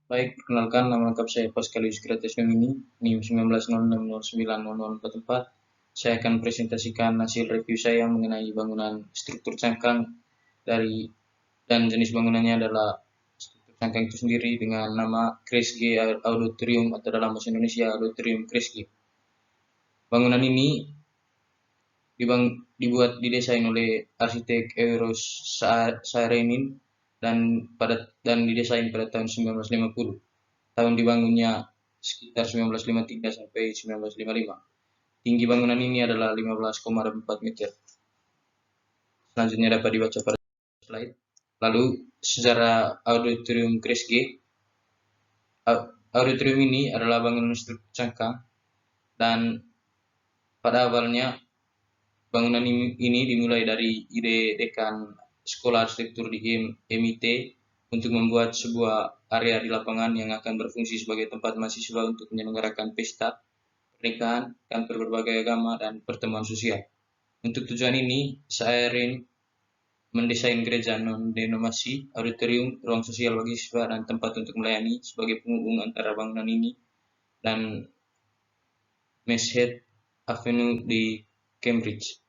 Baik, perkenalkan nama lengkap saya Pascalius Gratis Nomini, NIM 1906090044. Saya akan presentasikan hasil review saya mengenai bangunan struktur cangkang dari dan jenis bangunannya adalah struktur cangkang itu sendiri dengan nama Kresge Auditorium atau dalam bahasa Indonesia Auditorium Kresge. Bangunan ini didesain oleh arsitek Eros Saarinen dan didesain pada tahun 1950. Tahun dibangunnya sekitar 1953 sampai 1955. Tinggi bangunan ini adalah 15,4 meter. Selanjutnya dapat dibaca pada slide. Lalu sejarah Auditorium Kresge. Auditorium ini adalah bangunan struktur cangkang dan pada awalnya bangunan ini dimulai dari ide dekan sekolah arsitektur di MIT untuk membuat sebuah area di lapangan yang akan berfungsi sebagai tempat mahasiswa untuk menyelenggarakan pesta, pernikahan, kantor berbagai agama, dan pertemuan sosial. Untuk tujuan ini, Saarinen mendesain gereja non-denominasi, auditorium, ruang sosial bagi siswa, dan tempat untuk melayani sebagai penghubung antara bangunan ini dan Masthead Avenue di Cambridge.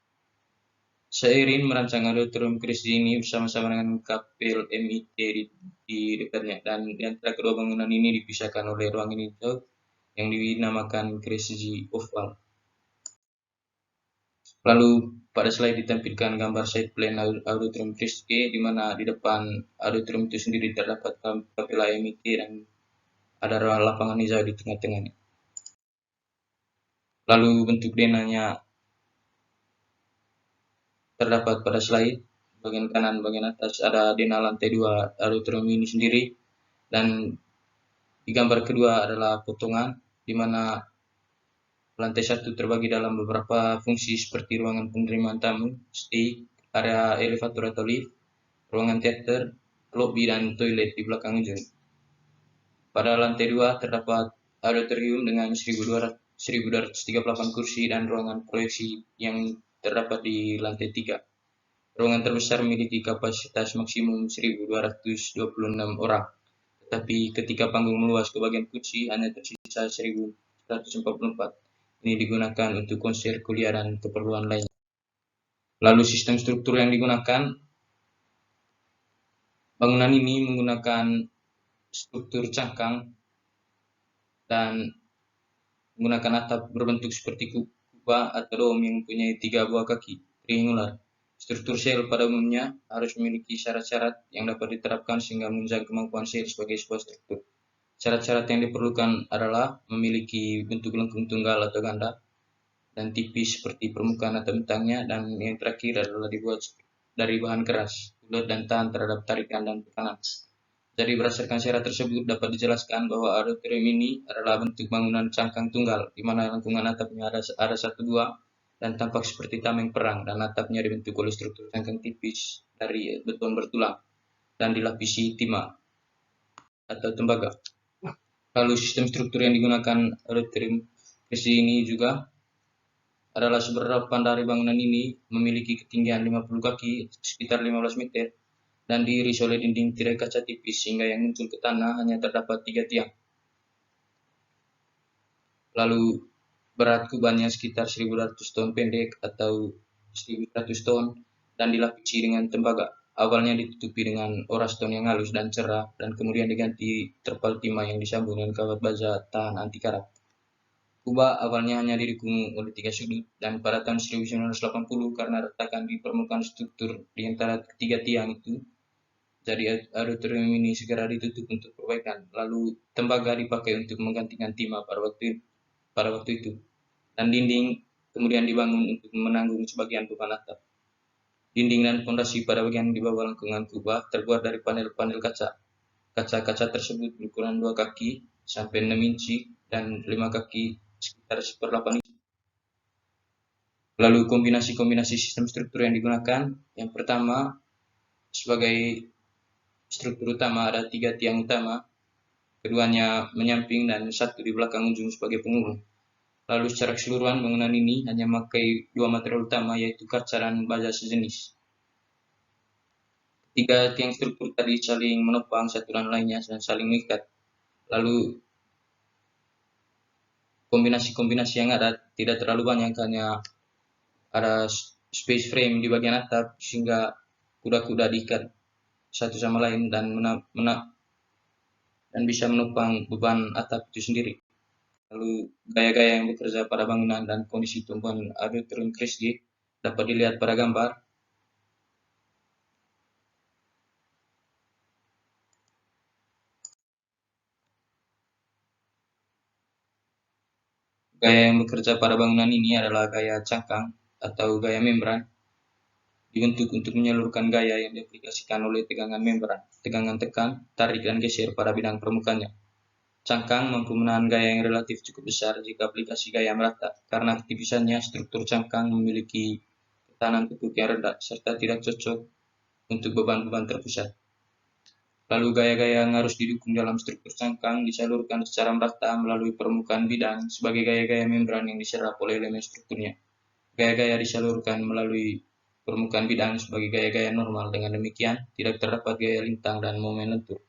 Saarinen merancang auditorium Kresge ini bersama-sama dengan kapel MIT di dekatnya, dan di antara kedua bangunan ini dipisahkan oleh ruang hijau yang dinamakan Kresge Oval. Lalu pada slide ditampilkan gambar side plan auditorium Kresge, di mana di depan auditorium itu sendiri terdapat kapel MIT dan ada ruang lapangan hijau di tengah-tengahnya. Lalu bentuk denanya terdapat pada slide. Bagian kanan, bagian atas ada denah lantai 2 auditorium ini sendiri, dan di gambar kedua adalah potongan di mana lantai 1 terbagi dalam beberapa fungsi seperti ruangan penerimaan tamu, area elevator atau lift, ruangan teater, lobby, dan toilet di belakang ujung. Pada lantai 2 terdapat auditorium dengan 1238 kursi dan ruangan proyeksi yang terdapat di lantai 3. Ruangan terbesar memiliki kapasitas maksimum 1226 orang, tetapi ketika panggung meluas ke bagian kursi hanya tersisa 1144. Ini digunakan untuk konser, kuliah, dan keperluan lainnya. Lalu sistem struktur yang digunakan, bangunan ini menggunakan struktur cangkang dan menggunakan atap berbentuk seperti kubah atau dom yang mempunyai 3 buah kaki triangular. Struktur sel pada umumnya harus memiliki syarat-syarat yang dapat diterapkan sehingga menunjang kemampuan sel sebagai sebuah struktur. Syarat-syarat yang diperlukan adalah memiliki bentuk lengkung tunggal atau ganda dan tipis seperti permukaan atau bentangnya, dan yang terakhir adalah dibuat dari bahan keras, bulat, dan tahan terhadap tarikan dan tekanan. Jadi berdasarkan syarat tersebut dapat dijelaskan bahwa auditorium ini adalah bentuk bangunan cangkang tunggal, di mana lengkungan atapnya ada 1-2 dan tampak seperti tameng perang, dan atapnya dibentuk oleh struktur cangkang tipis dari beton bertulang dan dilapisi timah atau tembaga. Lalu sistem struktur yang digunakan auditorium Kresge ini juga adalah sumber harapan dari bangunan ini memiliki ketinggian 50 kaki sekitar 15 meter dan diiris oleh dinding tirai kaca tipis sehingga yang muncul ke tanah hanya terdapat 3 tiang. Lalu berat kubannya sekitar 1200 ton pendek atau 1100 ton dan dilapisi dengan tembaga. Awalnya ditutupi dengan oras stone yang halus dan cerah, dan kemudian diganti terpal timah yang disambung dengan kawat baja tahan anti karat. Kubah awalnya hanya didukung oleh 3 sudut, dan pada tahun 1980 karena retakan di permukaan struktur di antara ketiga tiang itu, jadi auditorium ini segera ditutup untuk perbaikan. Lalu tembaga dipakai untuk menggantikan timah pada waktu itu, dan dinding kemudian dibangun untuk menanggung sebagian beban atap. Dinding dan fondasi pada bagian di bawah lengkungan kubah terbuat dari panel-panel kaca. Kaca-kaca tersebut berukuran 2 kaki sampai 6 inci dan 5 kaki sekitar 1/8 inci. Lalu kombinasi-kombinasi sistem struktur yang digunakan, yang pertama sebagai struktur utama ada 3 tiang utama, keduanya menyamping dan 1 di belakang ujung sebagai penghubung. Lalu secara keseluruhan bangunan ini hanya memakai 2 material utama, yaitu kaca dan baja sejenis. 3 tiang struktur tadi saling menopang satu dan lainnya dan saling mengikat. Lalu kombinasi-kombinasi yang ada tidak terlalu banyak, hanya ada space frame di bagian atap sehingga kuda-kuda diikat satu sama lain dan dan bisa menopang beban atap itu sendiri. Lalu gaya-gaya yang bekerja pada bangunan dan kondisi tumbuhan agroturun Kresge dapat dilihat pada gambar. Gaya yang bekerja pada bangunan ini adalah gaya cangkang atau gaya membran, dibentuk untuk menyalurkan gaya yang diaplikasikan oleh tegangan membran, tegangan tekan, tarik, dan geser pada bidang permukaannya. Cangkang mampu menahan gaya yang relatif cukup besar jika aplikasi gaya merata, karena aktivisannya struktur cangkang memiliki ketahanan tukuk yang rendah serta tidak cocok untuk beban-beban terpusat. Lalu gaya-gaya yang harus didukung dalam struktur cangkang disalurkan secara merata melalui permukaan bidang sebagai gaya-gaya membran yang diserap oleh elemen strukturnya. Gaya-gaya disalurkan melalui permukaan bidang sebagai gaya-gaya normal. Dengan demikian, tidak terdapat gaya lintang dan momen lentur.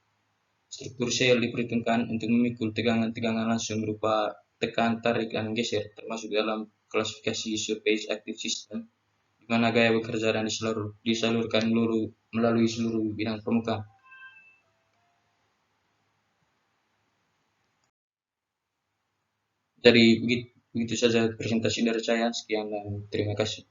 Struktur sel diperhitungkan untuk memikul tegangan-tegangan langsung berupa tekan, tarik, dan geser, termasuk dalam klasifikasi surface active system, di mana gaya bekerja dan disalurkan melalui seluruh bidang permukaan. Jadi begitu saja presentasi dari saya. Sekian dan terima kasih.